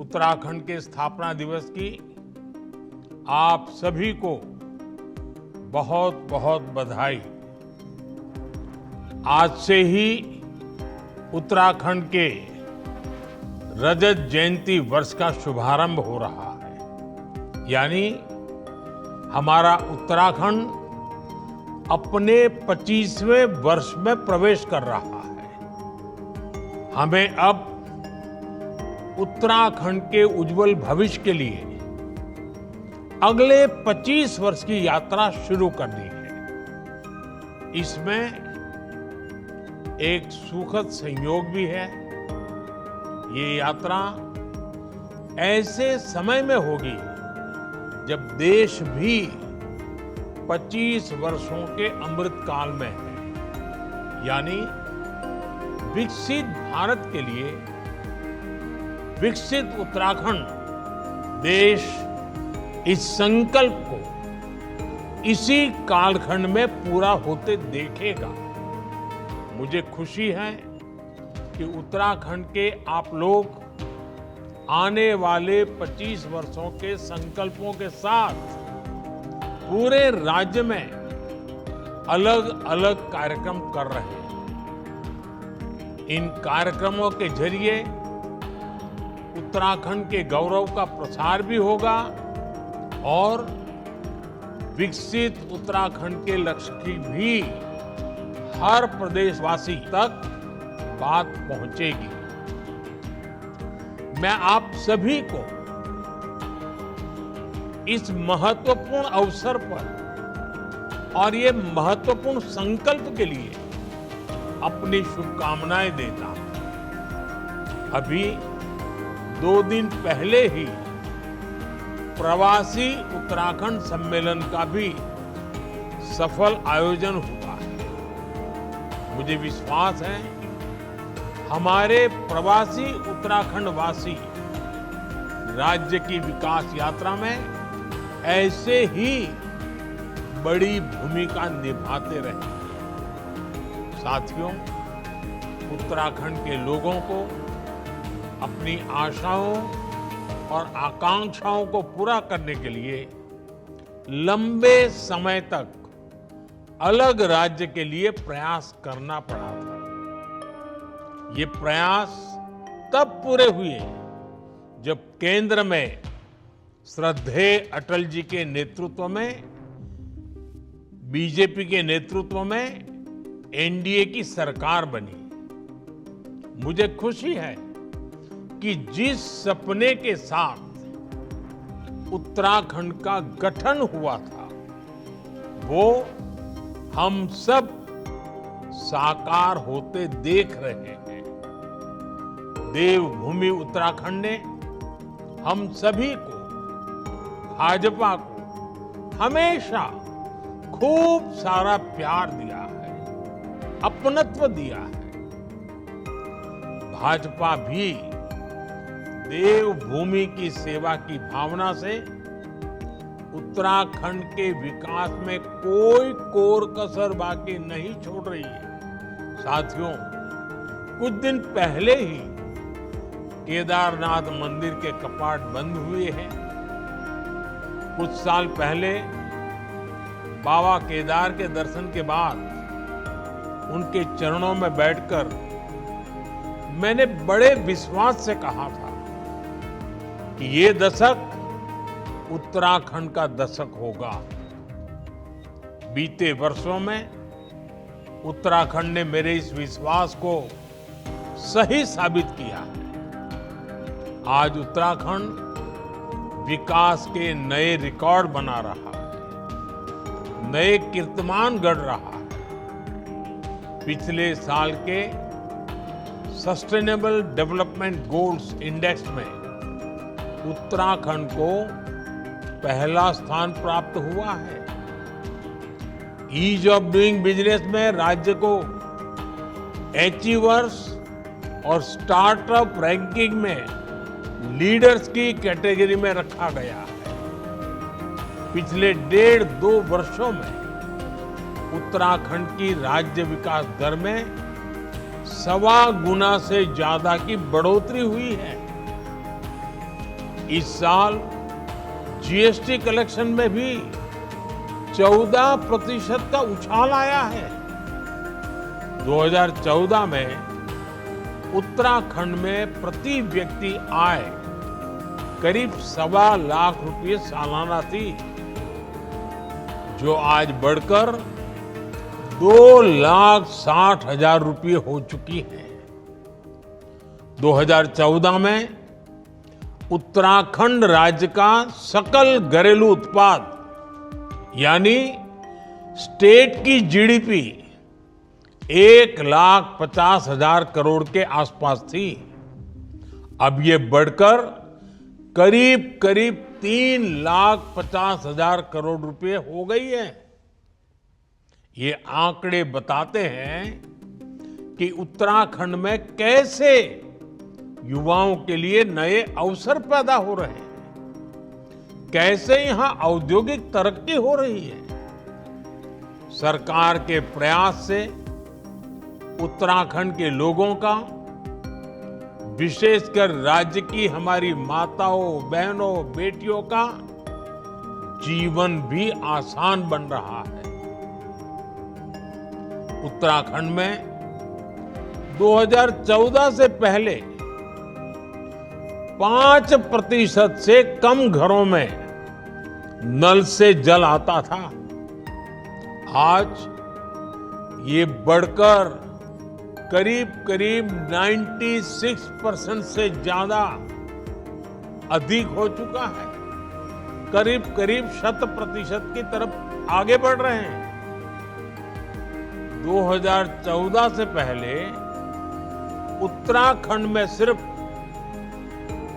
उत्तराखंड के स्थापना दिवस की आप सभी को बहुत बहुत बधाई। आज से ही उत्तराखंड के रजत जयंती वर्ष का शुभारंभ हो रहा है, यानी हमारा उत्तराखंड अपने 25वें वर्ष में प्रवेश कर रहा है। हमें अब उत्तराखंड के उज्जवल भविष्य के लिए अगले 25 वर्ष की यात्रा शुरू करनी है। इसमें एक सुखद संयोग भी है। ये यात्रा ऐसे समय में होगी जब देश भी 25 वर्षों के अमृत काल में है, यानी विकसित भारत के लिए विकसित उत्तराखंड देश इस संकल्प को इसी कालखंड में पूरा होते देखेगा। मुझे खुशी है कि उत्तराखंड के आप लोग आने वाले 25 वर्षों के संकल्पों के साथ पूरे राज्य में अलग अलग कार्यक्रम कर रहे हैं। इन कार्यक्रमों के जरिए उत्तराखंड के गौरव का प्रसार भी होगा और विकसित उत्तराखंड के लक्ष्य की भी हर प्रदेशवासी तक बात पहुंचेगी। मैं आप सभी को इस महत्वपूर्ण अवसर पर और ये महत्वपूर्ण संकल्प के लिए अपनी शुभकामनाएं देता हूं। अभी 2 दिन पहले ही प्रवासी उत्तराखंड सम्मेलन का भी सफल आयोजन हुआ है। मुझे विश्वास है हमारे प्रवासी उत्तराखंड वासी राज्य की विकास यात्रा में ऐसे ही बड़ी भूमिका निभाते रहेंगे। साथियों, उत्तराखंड के लोगों को अपनी आशाओं और आकांक्षाओं को पूरा करने के लिए लंबे समय तक अलग राज्य के लिए प्रयास करना पड़ा था। ये प्रयास तब पूरे हुए जब केंद्र में श्रद्धेय अटल जी के नेतृत्व में, बीजेपी के नेतृत्व में एनडीए की सरकार बनी। मुझे खुशी है कि जिस सपने के साथ उत्तराखंड का गठन हुआ था वो हम सब साकार होते देख रहे हैं। देवभूमि उत्तराखंड ने हम सभी को, भाजपा को हमेशा खूब सारा प्यार दिया है, अपनत्व दिया है। भाजपा भी देवभूमि की सेवा की भावना से उत्तराखंड के विकास में कोई कोर कसर बाकी नहीं छोड़ रही है। साथियों, कुछ दिन पहले ही केदारनाथ मंदिर के कपाट बंद हुए हैं। कुछ साल पहले बाबा केदार के दर्शन के बाद उनके चरणों में बैठकर मैंने बड़े विश्वास से कहा था कि ये दशक उत्तराखंड का दशक होगा। बीते वर्षों में उत्तराखंड ने मेरे इस विश्वास को सही साबित किया है। आज उत्तराखंड विकास के नए रिकॉर्ड बना रहा है, नए कीर्तिमान गढ़ रहा है। पिछले साल के सस्टेनेबल डेवलपमेंट गोल्स इंडेक्स में उत्तराखंड को पहला स्थान प्राप्त हुआ है। ईज ऑफ डूइंग बिजनेस में राज्य को अचीवर्स और स्टार्टअप रैंकिंग में लीडर्स की कैटेगरी में रखा गया है। पिछले 1.5-2 वर्षों में उत्तराखंड की राज्य विकास दर में 1.25 गुना से ज्यादा की बढ़ोतरी हुई है। इस साल जीएसटी कलेक्शन में भी 14% का उछाल आया है। 2014 में उत्तराखंड में प्रति व्यक्ति आय करीब 1.25 लाख रुपए सालाना थी, जो आज बढ़कर 2,60,000 रुपए हो चुकी है। 2014 में उत्तराखंड राज्य का सकल घरेलू उत्पाद यानी स्टेट की जीडीपी 1,50,000 करोड़ के आसपास थी। अब ये बढ़कर करीब 3,50,000 करोड़ रुपए हो गई है। ये आंकड़े बताते हैं कि उत्तराखंड में कैसे युवाओं के लिए नए अवसर पैदा हो रहे हैं, कैसे यहां औद्योगिक तरक्की हो रही है। सरकार के प्रयास से उत्तराखंड के लोगों का, विशेषकर राज्य की हमारी माताओं, बहनों, बेटियों का जीवन भी आसान बन रहा है। उत्तराखंड में 2014 से पहले 5% से कम घरों में नल से जल आता था। आज ये बढ़कर करीब 96% से ज्यादा अधिक हो चुका है। करीब 100% की तरफ आगे बढ़ रहे हैं। 2014 से पहले उत्तराखंड में सिर्फ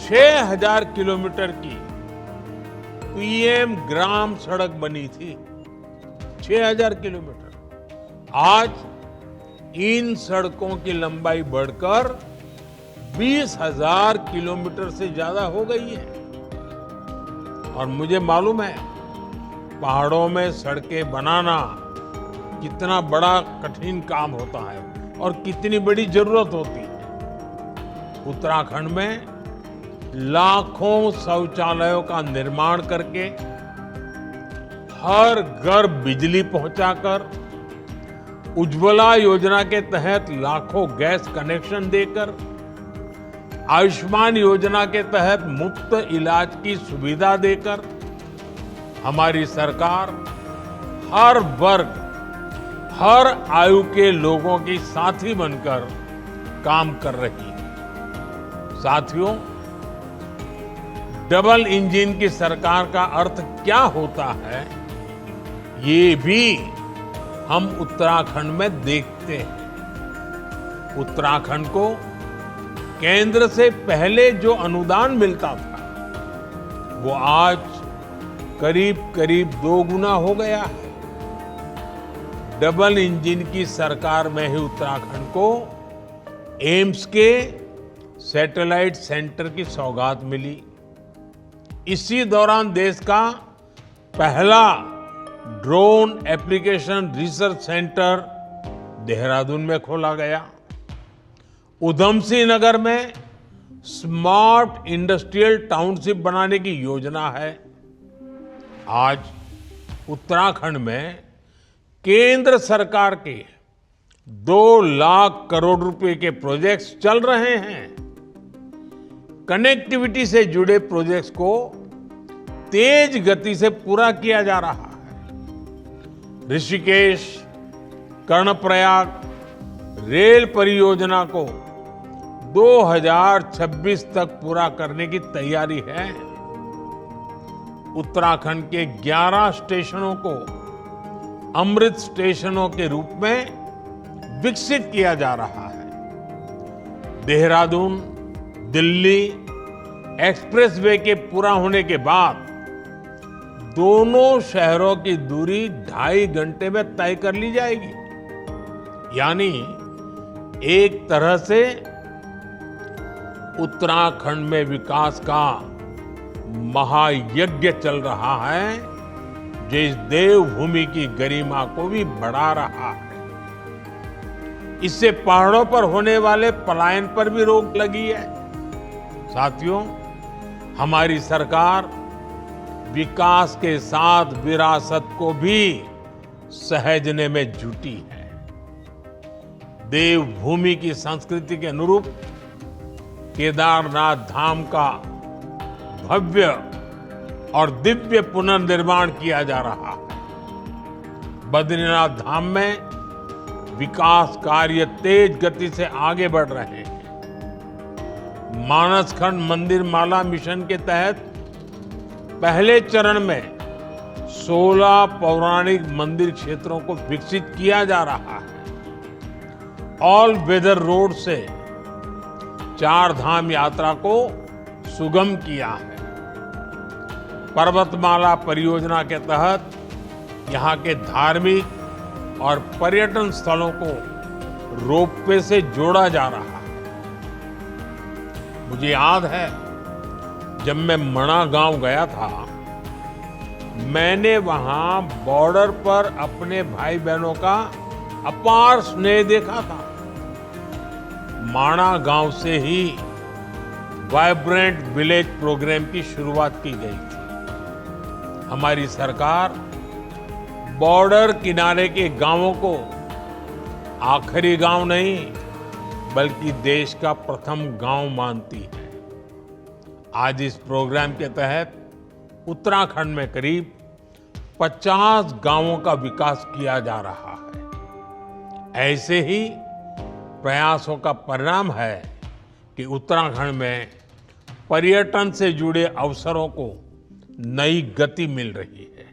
6,000 किलोमीटर की पीएम ग्राम सड़क बनी थी। 6,000 किलोमीटर। आज इन सड़कों की लंबाई बढ़कर 20,000 किलोमीटर से ज्यादा हो गई है। और मुझे मालूम है पहाड़ों में सड़कें बनाना कितना बड़ा कठिन काम होता है और कितनी बड़ी जरूरत होती है। उत्तराखंड में लाखों शौचालयों का निर्माण करके, हर घर बिजली पहुंचाकर, उज्ज्वला योजना के तहत लाखों गैस कनेक्शन देकर, आयुष्मान योजना के तहत मुफ्त इलाज की सुविधा देकर हमारी सरकार हर वर्ग, हर आयु के लोगों की साथी बनकर काम कर रही है। साथियों, डबल इंजन की सरकार का अर्थ क्या होता है, ये भी हम उत्तराखंड में देखते हैं। उत्तराखंड को केंद्र से पहले जो अनुदान मिलता था, वो आज करीब 2 गुना हो गया है। डबल इंजन की सरकार में ही उत्तराखंड को एम्स के सैटेलाइट सेंटर की सौगात मिली। इसी दौरान देश का पहला drone application research centre Dehradun में खोला गया। उधमसिंह नगर में स्मार्ट इंडस्ट्रियल टाउनशिप बनाने की योजना है। आज उत्तराखंड में केंद्र सरकार के 2 लाख करोड़ रुपए के प्रोजेक्ट्स चल रहे हैं। कनेक्टिविटी से जुड़े प्रोजेक्ट्स को तेज गति से पूरा किया जा रहा है। ऋषिकेश, कर्णप्रयाग रेल परियोजना को 2026 तक पूरा करने की तैयारी है। उत्तराखंड के 11 स्टेशनों को अमृत स्टेशनों के रूप में विकसित किया जा रहा है। देहरादून दिल्ली एक्सप्रेसवे के पूरा होने के बाद दोनों शहरों की दूरी 2.5 घंटे में तय कर ली जाएगी। यानी एक तरह से उत्तराखंड में विकास का महायज्ञ चल रहा है, जो इस देवभूमि की गरिमा को भी बढ़ा रहा है। इससे पहाड़ों पर होने वाले पलायन पर भी रोक लगी है। साथियों, हमारी सरकार विकास के साथ विरासत को भी सहेजने में जुटी है। देवभूमि की संस्कृति के अनुरूप केदारनाथ धाम का भव्य और दिव्य पुनर्निर्माण किया जा रहा है। बद्रीनाथ धाम में विकास कार्य तेज गति से आगे बढ़ रहे हैं। मानसखंड मंदिर माला मिशन के तहत पहले चरण में 16 पौराणिक मंदिर क्षेत्रों को विकसित किया जा रहा है। ऑल वेदर रोड से 4 धाम यात्रा को सुगम किया है। पर्वतमाला परियोजना के तहत यहाँ के धार्मिक और पर्यटन स्थलों को रोपवे से जोड़ा जा रहा है। मुझे याद है जब मैं मणा गांव गया था, मैंने वहां बॉर्डर पर अपने भाई बहनों का अपार स्नेह देखा था। माणा गांव से ही वाइब्रेंट विलेज प्रोग्राम की शुरुआत की गई थी। हमारी सरकार बॉर्डर किनारे के गांवों को आखिरी गांव नहीं बल्कि देश का प्रथम गांव मानती है। आज इस प्रोग्राम के तहत उत्तराखंड में करीब 50 गांवों का विकास किया जा रहा है। ऐसे ही प्रयासों का परिणाम है कि उत्तराखंड में पर्यटन से जुड़े अवसरों को नई गति मिल रही है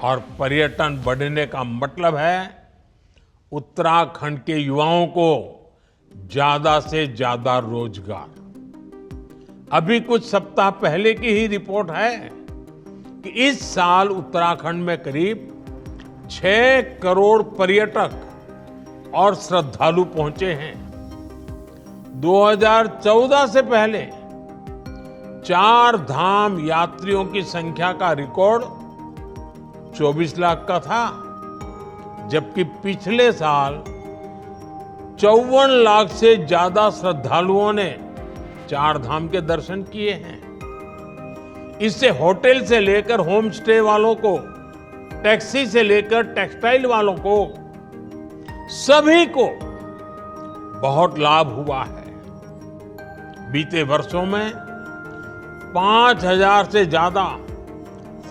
और पर्यटन बढ़ने का मतलब है उत्तराखंड के युवाओं को ज्यादा से ज्यादा रोजगार। अभी कुछ सप्ताह पहले की ही रिपोर्ट है कि इस साल उत्तराखंड में करीब 6 करोड़ पर्यटक और श्रद्धालु पहुंचे हैं। 2014 से पहले 4 धाम यात्रियों की संख्या का रिकॉर्ड 24 लाख का था, जबकि पिछले साल 54 लाख से ज्यादा श्रद्धालुओं ने 4 धाम के दर्शन किए हैं। इससे होटल से लेकर होम स्टे वालों को, टैक्सी से लेकर टेक्सटाइल वालों को, सभी को बहुत लाभ हुआ है। बीते वर्षों में 5,000 से ज्यादा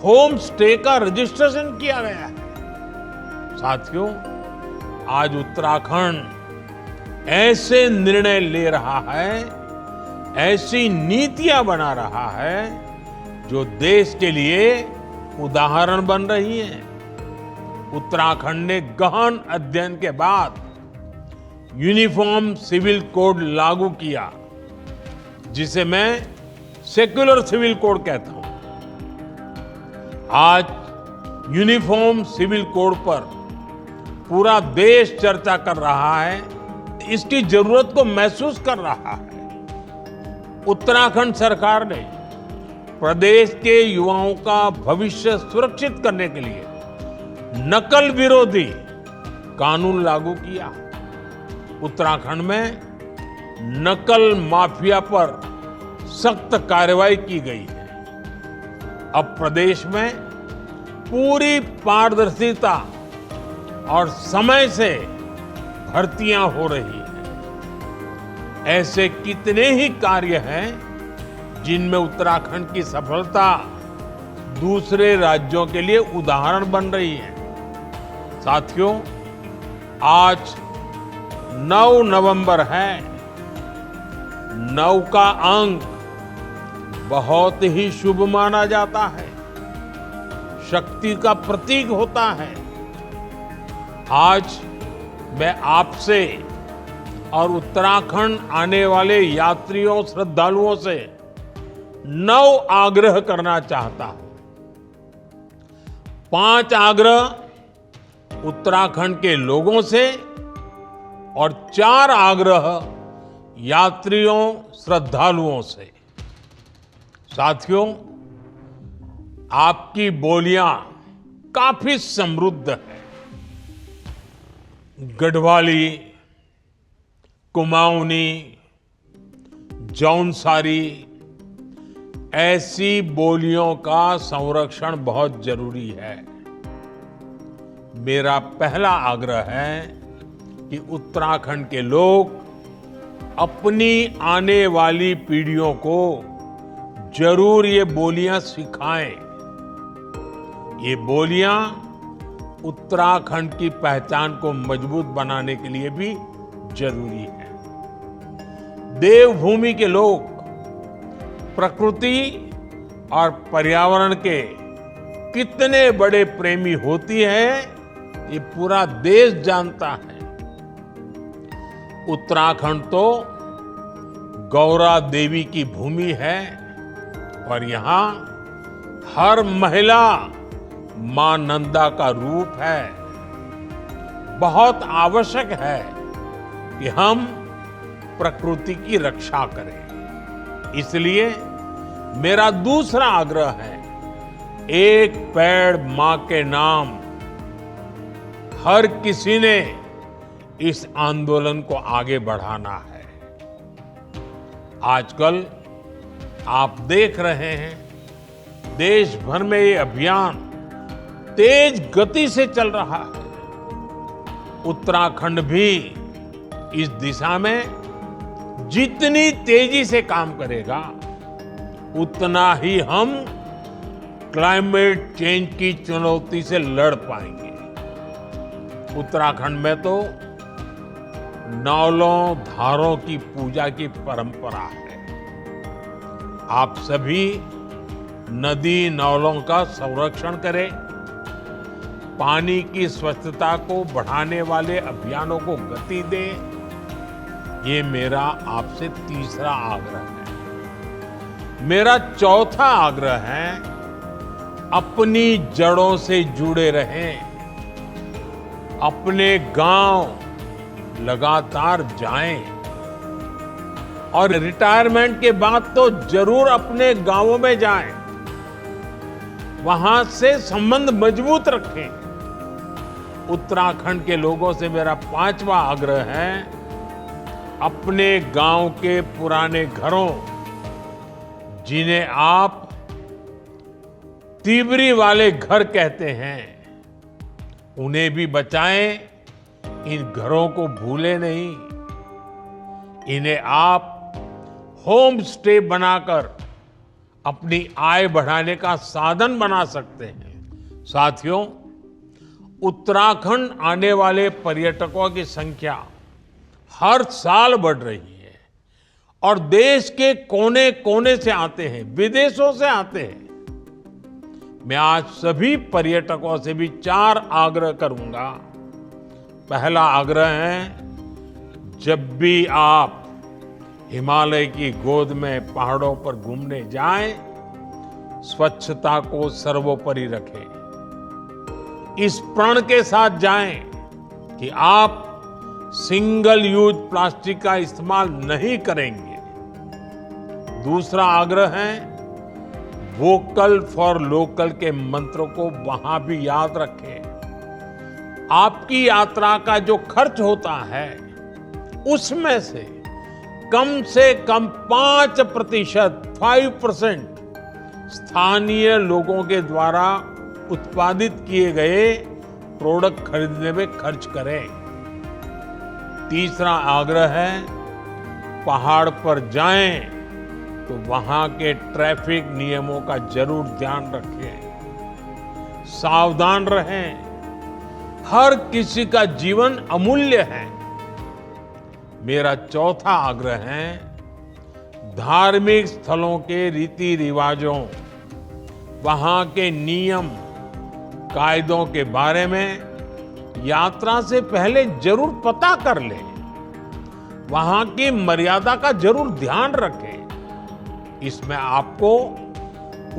होम स्टे का रजिस्ट्रेशन किया गया है। साथियों, आज उत्तराखंड ऐसे निर्णय ले रहा है, ऐसी नीतियां बना रहा है जो देश के लिए उदाहरण बन रही हैं। उत्तराखंड ने गहन अध्ययन के बाद यूनिफॉर्म सिविल कोड लागू किया, जिसे मैं सेक्युलर सिविल कोड कहता हूं। आज यूनिफॉर्म सिविल कोड पर पूरा देश चर्चा कर रहा है, इसकी जरूरत को महसूस कर रहा है। उत्तराखंड सरकार ने प्रदेश के युवाओं का भविष्य सुरक्षित करने के लिए नकल विरोधी कानून लागू किया। उत्तराखंड में नकल माफिया पर सख्त कार्रवाई की गई है। अब प्रदेश में पूरी पारदर्शिता और समय से भर्तियां हो रही हैं। ऐसे कितने ही कार्य हैं जिनमें उत्तराखंड की सफलता दूसरे राज्यों के लिए उदाहरण बन रही है। साथियों, आज 9 नवंबर है। 9 का अंक बहुत ही शुभ माना जाता है, शक्ति का प्रतीक होता है। आज मैं आपसे और उत्तराखंड आने वाले यात्रियों, श्रद्धालुओं से 9 आग्रह करना चाहता हूं। 5 आग्रह उत्तराखंड के लोगों से और 4 आग्रह यात्रियों, श्रद्धालुओं से। साथियों, आपकी बोलियां काफी समृद्ध है। गढ़वाली, कुमाऊनी, जौनसारी, ऐसी बोलियों का संरक्षण बहुत जरूरी है। मेरा पहला आग्रह है कि उत्तराखंड के लोग अपनी आने वाली पीढ़ियों को जरूर ये बोलियां सिखाएं। ये बोलियां उत्तराखंड की पहचान को मजबूत बनाने के लिए भी जरूरी है। देवभूमि के लोग प्रकृति और पर्यावरण के कितने बड़े प्रेमी होती है, ये पूरा देश जानता है। उत्तराखंड तो गौरा देवी की भूमि है और यहाँ हर महिला मां नंदा का रूप है। बहुत आवश्यक है कि हम प्रकृति की रक्षा करें। इसलिए मेरा दूसरा आग्रह है, एक पेड़ मां के नाम। हर किसी ने इस आंदोलन को आगे बढ़ाना है। आजकल आप देख रहे हैं, देश भर में ये अभियान तेज गति से चल रहा है। उत्तराखंड भी इस दिशा में जितनी तेजी से काम करेगा, उतना ही हम क्लाइमेट चेंज की चुनौती से लड़ पाएंगे। उत्तराखंड में तो नौलों धारों की पूजा की परंपरा है। आप सभी नदी नौलों का संरक्षण करें। पानी की स्वच्छता को बढ़ाने वाले अभियानों को गति दें। ये मेरा आपसे तीसरा आग्रह है। मेरा चौथा आग्रह है, अपनी जड़ों से जुड़े रहें। अपने गांव लगातार जाएं और रिटायरमेंट के बाद तो जरूर अपने गांवों में जाएं। वहां से संबंध मजबूत रखें। उत्तराखंड के लोगों से मेरा पांचवा आग्रह है, अपने गांव के पुराने घरों, जिन्हें आप तिबरी वाले घर कहते हैं, उन्हें भी बचाएं। इन घरों को भूले नहीं। इन्हें आप होम स्टे बनाकर अपनी आय बढ़ाने का साधन बना सकते हैं। साथियों, उत्तराखंड आने वाले पर्यटकों की संख्या हर साल बढ़ रही है और देश के कोने कोने से आते हैं, विदेशों से आते हैं। मैं आज सभी पर्यटकों से भी 4 आग्रह करूंगा। पहला आग्रह है, जब भी आप हिमालय की गोद में पहाड़ों पर घूमने जाएं, स्वच्छता को सर्वोपरि रखें। इस प्रण के साथ जाएं कि आप सिंगल यूज प्लास्टिक का इस्तेमाल नहीं करेंगे। दूसरा आग्रह है, वोकल फॉर लोकल के मंत्र को वहां भी याद रखें। आपकी यात्रा का जो खर्च होता है, उसमें से कम 5% स्थानीय लोगों के द्वारा उत्पादित किए गए प्रोडक्ट खरीदने में खर्च करें। तीसरा आग्रह है, पहाड़ पर जाएं तो वहां के ट्रैफिक नियमों का जरूर ध्यान रखें। सावधान रहें। हर किसी का जीवन अमूल्य है। मेरा चौथा आग्रह है, धार्मिक स्थलों के रीति रिवाजों, वहां के नियम कायदों के बारे में यात्रा से पहले जरूर पता कर लें। वहां की मर्यादा का जरूर ध्यान रखें। इसमें आपको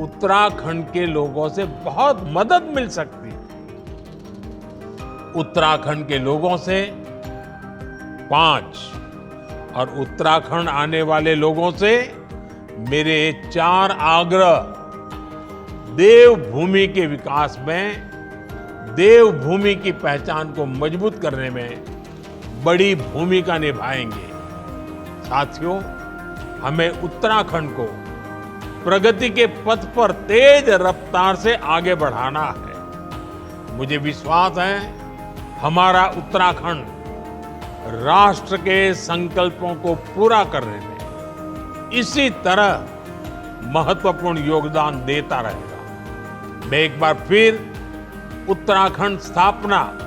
उत्तराखंड के लोगों से बहुत मदद मिल सकती है। उत्तराखंड के लोगों से 5 और उत्तराखंड आने वाले लोगों से मेरे 4 आग्रह देवभूमि के विकास में, देवभूमि की पहचान को मजबूत करने में बड़ी भूमिका निभाएंगे। साथियों, हमें उत्तराखंड को प्रगति के पथ पर तेज रफ्तार से आगे बढ़ाना है। मुझे विश्वास है हमारा उत्तराखंड राष्ट्र के संकल्पों को पूरा करने में इसी तरह महत्वपूर्ण योगदान देता रहेगा। मैं एक बार फिर उत्तराखंड स्थापना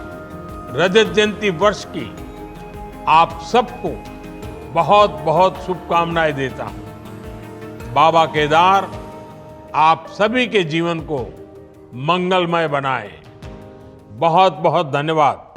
रजत जयंती वर्ष की आप सबको बहुत बहुत शुभकामनाएं देता हूं। बाबा केदार आप सभी के जीवन को मंगलमय बनाए। बहुत बहुत धन्यवाद।